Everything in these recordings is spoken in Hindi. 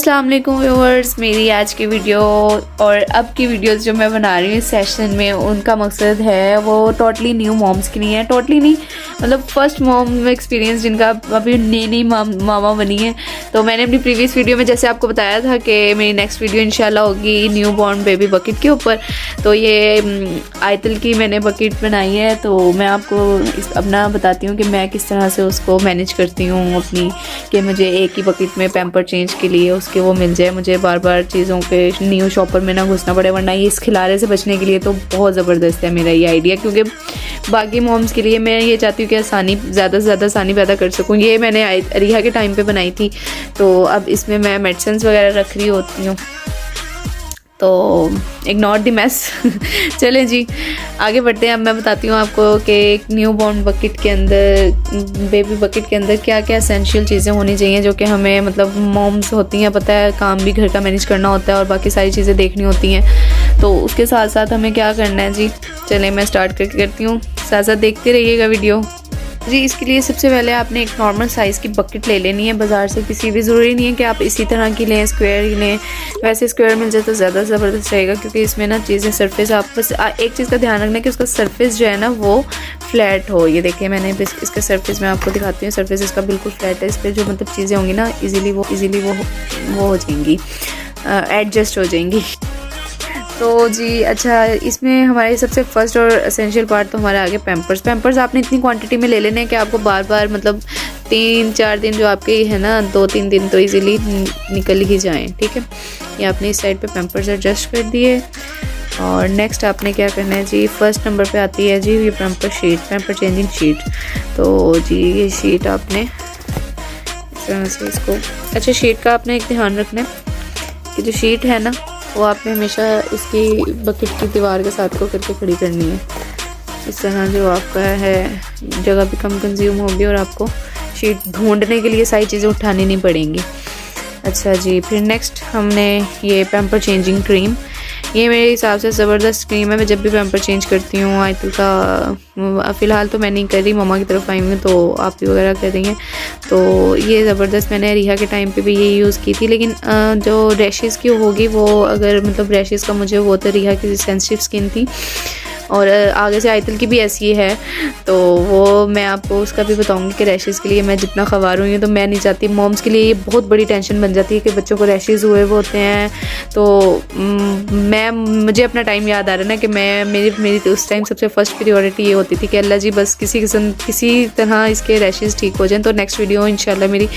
अस्सलाम वालेकुम व्यूअर्स, मेरी आज की वीडियो और अब की वीडियोस जो मैं बना रही हूँ इस सेशन में, उनका मकसद है वो टोटली न्यू मॉम्स की नहीं है। टोटली नहीं मतलब फर्स्ट मॉम एक्सपीरियंस जिनका अभी नई मामा बनी है। तो मैंने अपनी प्रीवियस वीडियो में जैसे आपको बताया था कि मेरी नेक्स्ट वीडियो इंशाल्लाह होगी न्यू बॉर्न बेबी बकेट के ऊपर। तो ये आयतल की मैंने बकेट बनाई है, तो मैं आपको अपना बताती हूँ कि मैं किस तरह से उसको मैनेज करती हूँ अपनी, कि मुझे एक ही बकेट में पैम्पर चेंज के लिए उसके वो मिल जाए, मुझे बार बार चीज़ों के न्यू शॉपर में ना घुसना पड़े। वरना ये इस खिलारे से बचने के लिए तो बहुत ज़बरदस्त है मेरा ये आइडिया, क्योंकि बाकी मॉम्स के लिए मैं ये चाहती हूँ कि आसानी ज़्यादा से ज़्यादा आसानी पैदा कर सकूँ। ये मैंने अरिहा के टाइम पे बनाई थी, तो अब इसमें मैं मेडिसिन वगैरह रख रही होती हूँ, तो इग्नोर द मैस। चलें जी आगे बढ़ते हैं। अब मैं बताती हूँ आपको कि एक न्यू बॉर्न बकेट के अंदर, बेबी बकेट के अंदर क्या क्या एसेंशियल चीज़ें होनी चाहिए, जो कि हमें मतलब मॉम्स होती हैं, पता है काम भी घर का मैनेज करना होता है और बाकी सारी चीज़ें देखनी होती हैं। तो उसके साथ साथ हमें क्या करना है जी, चलें मैं स्टार्ट करती हूँ, साथ साथ देखते रहिएगा वीडियो जी। इसके लिए सबसे पहले आपने एक नॉर्मल साइज़ की बकेट ले लेनी है बाज़ार से। किसी भी ज़रूरी नहीं है कि आप इसी तरह की लें, स्क्वायर ही लें, वैसे स्क्वायर मिल जाए तो ज़्यादा ज़बरदस्त रहेगा, क्योंकि इसमें ना चीज़ें सरफेस, आप बस एक चीज़ का ध्यान रखना है कि उसका सरफेस जो है ना वो फ्लैट हो। ये देखिए मैंने इसका सरफेस मैं आपको दिखाती हूँ, सरफेस इसका बिल्कुल फ्लैट है। इस पर जो मतलब चीज़ें होंगी ना ईज़िली वो हो जाएंगी, एडजस्ट हो जाएंगी। तो जी अच्छा, इसमें हमारे सबसे फर्स्ट और एसेंशियल पार्ट तो हमारा आगे पैम्पर्स आपने इतनी क्वांटिटी में ले लेने हैं कि आपको बार बार मतलब 3-4 दिन जो आपके है ना, 2-3 दिन तो इजीली निकल ही जाएं। ठीक है, ये आपने इस साइड पे पैम्पर्स एडजस्ट कर दिए। और नेक्स्ट आपने क्या करना है जी, फर्स्ट नंबर पे आती है जी ये पैम्पर चेंजिंग शीट। तो जी ये शीट आपने इस तरह से इसको, अच्छा शीट का आपने एक ध्यान रखना है कि जो शीट है ना वो आपने हमेशा इसकी बकेट की दीवार के साथ को करके खड़ी करनी है। इस तरह जो आपका है जगह भी कम कंज्यूम होगी और आपको शीट ढूंढने के लिए सारी चीज़ें उठानी नहीं पड़ेंगी। अच्छा जी, फिर नेक्स्ट हमने ये पैम्पर चेंजिंग क्रीम, ये मेरे हिसाब से ज़बरदस्त क्रीम है। मैं जब भी पैम्पर चेंज करती हूँ आयतल का, फ़िलहाल तो मैं नहीं कर रही, मम्मा की तरफ आई हूँ तो आप भी वगैरह कर रही हैं। तो ये ज़बरदस्त, मैंने रिहा के टाइम पे भी ये यूज़ की थी। लेकिन जो रैशेज़ की होगी वो, अगर मतलब रैशेज़ का मुझे वो तो रिहा की सेंसिटिव स्किन थी और आगे से आयतल की भी ऐसी है, तो वो मैं आपको उसका भी बताऊंगी कि रैशेज़ के लिए मैं जितना खबर हुई हूँ, तो मैं नहीं चाहती मॉम्स के लिए ये बहुत बड़ी टेंशन बन जाती है कि बच्चों को रैशेज़ हुए वो होते हैं। तो मुझे अपना टाइम याद आ रहा है ना कि मेरी तो उस टाइम सबसे फर्स्ट प्रायोरिटी ये होती थी कि अल्लाह जी बस किसी तरह इसके रैशेज़ ठीक हो जाएं। तो नेक्स्ट वीडियो इंशाल्लाह मेरी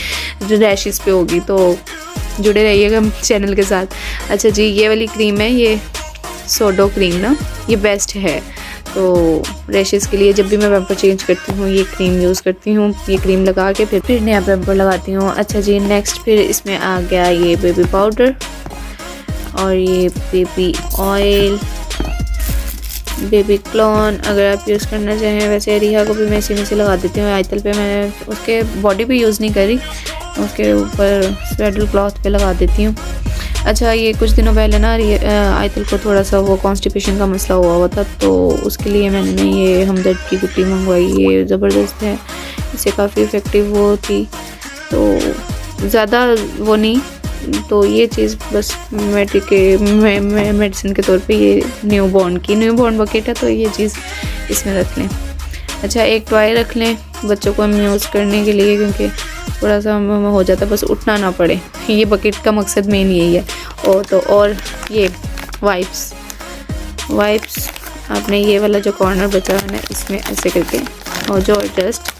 रैशेज़ पे होगी, तो जुड़े रहिएगा चैनल के साथ। अच्छा जी, ये वाली क्रीम है, ये सोडो क्रीम ना, ये बेस्ट है। तो रैशेज़ के लिए जब भी मैं पैम्पर चेंज करती हूँ ये क्रीम यूज़ करती हूँ। ये क्रीम लगा के फिर नया पैम्पर लगाती हूँ। अच्छा जी, नेक्स्ट फिर इसमें आ गया ये बेबी पाउडर और ये बेबी ऑयल, बेबी क्लोन अगर आप यूज़ करना चाहें। वैसे रिहा को भी मैं इसी में से लगा देती हूँ। आयतल पे मैं उसके बॉडी पे यूज़ नहीं करी, उसके ऊपर स्वेडल क्लॉथ पे लगा देती हूँ। अच्छा, ये कुछ दिनों पहले ना आयतल को थोड़ा सा वो कॉन्स्टिपेशन का मसला हुआ था, तो उसके लिए मैंने ये हमदर्द की गुट्टी मंगवाई। ये ज़बरदस्त है, इससे काफ़ी इफ़ेक्टिव वो थी, तो ज़्यादा वो नहीं। तो ये चीज़ बस मेडिसिन के तौर पे ये न्यू बॉर्न बकेट है, तो ये चीज़ इसमें रख लें। अच्छा, एक टॉय रख लें बच्चों को यूज़ करने के लिए, क्योंकि थोड़ा सा हो जाता है, बस उठना ना पड़े। ये बकेट का मकसद मेन यही है। और ये वाइप्स आपने ये वाला जो कॉर्नर बचा है ना, इसमें ऐसे करके और जो एडजस्ट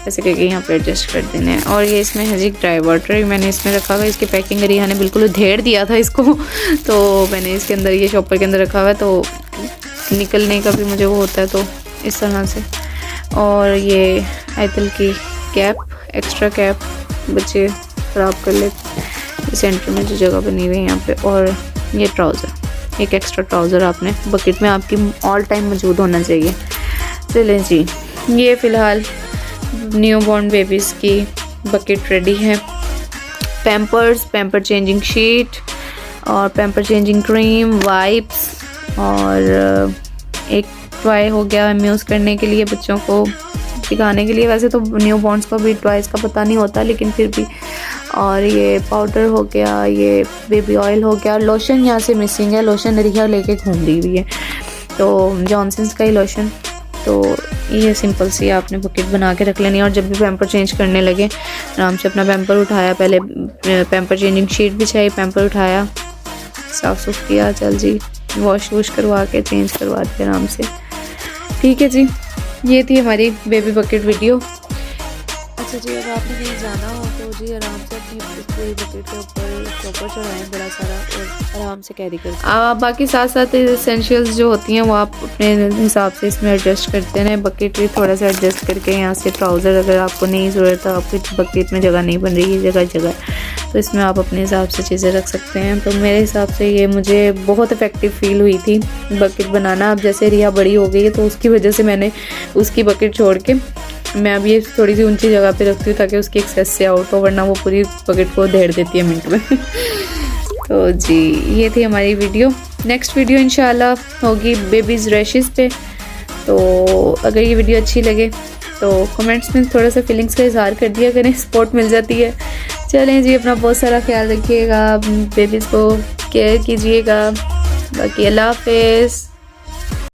ऐसे करके यहाँ पे एडजस्ट कर देने हैं। और ये इसमें है जी ड्राई वाटर, मैंने इसमें रखा हुआ है। इसकी पैकिंग रिहा ने बिल्कुल उधेड़ दिया था इसको, तो मैंने इसके अंदर ये शॉपर के अंदर रखा हुआ है, तो निकलने का भी मुझे वो होता है, तो इस तरह से। और ये आयतल की कैप, एक्स्ट्रा कैप बच्चे ख़राब कर ले, सेंटर में जो जगह बनी हुई है यहाँ पे। और ये ट्राउज़र, एक एक्स्ट्रा ट्राउज़र आपने बकेट में आपकी ऑल टाइम मौजूद होना चाहिए। चलें जी, ये फ़िलहाल न्यू बॉर्न बेबीज़ की बकेट रेडी है। पैम्पर चेंजिंग शीट और पैम्पर चेंजिंग क्रीम, वाइप्स और एक टॉय हो गया यूज़ करने के लिए बच्चों को सिखाने के लिए। वैसे तो न्यू बॉर्न्स को भी टॉयज़ का पता नहीं होता, लेकिन फिर भी और ये पाउडर हो गया, ये बेबी ऑयल हो गया, लोशन यहाँ से मिसिंग है, लोशन रिया लेके घूम रही हुई है, तो जॉनसन्स का ही लोशन। तो ये सिंपल सी आपने बकेट बना के रख लेनी है, और जब भी पैम्पर चेंज करने लगे आराम से अपना पैम्पर उठाया, पहले पैम्पर चेंजिंग शीट बिछाई, पैम्पर उठाया, साफ़ सुफ किया, चल जी वॉश वॉश करवा के चेंज करवा के आराम से। ठीक है जी, ये थी हमारी बेबी बकेट वीडियो। अच्छा जी, अगर आपने कहीं जाना हो तो जी आराम से अपनी पूरी बकेट के ऊपर चॉपर चढ़ाएं बड़ा सारा, और आराम से कैरी करें। बाकी साथ साथ एसेंशियल्स जो होती हैं वो आप अपने हिसाब से इसमें एडजस्ट करते रहें। बकेट भी थोड़ा सा एडजस्ट करके, यहाँ से ट्राउज़र अगर आपको नहीं ज़रूरत है, आपकी बकेट में जगह नहीं बन रही है जगह जगह, तो इसमें आप अपने हिसाब से चीज़ें रख सकते हैं। तो मेरे हिसाब से ये मुझे बहुत इफ़ेक्टिव फील हुई थी बकेट बनाना। अब जैसे रिया बड़ी हो गई है तो उसकी वजह से मैंने उसकी बकेट छोड़ के मैं अब ये थोड़ी सी ऊंची जगह पे रखती हूँ ताकि उसकी एक्सेस से आउट हो, वरना वो पूरी बकेट को धेड़ देती है मिनट में। तो जी ये थी हमारी वीडियो। नेक्स्ट वीडियो इंशाल्लाह होगी बेबीज़ रैशेस पे। तो अगर ये वीडियो अच्छी लगे तो कमेंट्स में थोड़ा सा फीलिंग्स का इजहार कर दिया करें, सपोर्ट मिल जाती है। चलें जी, अपना बहुत सारा ख्याल रखिएगा, बेबीज़ को केयर कीजिएगा। बाकी अल्लाह हाफ़िज़।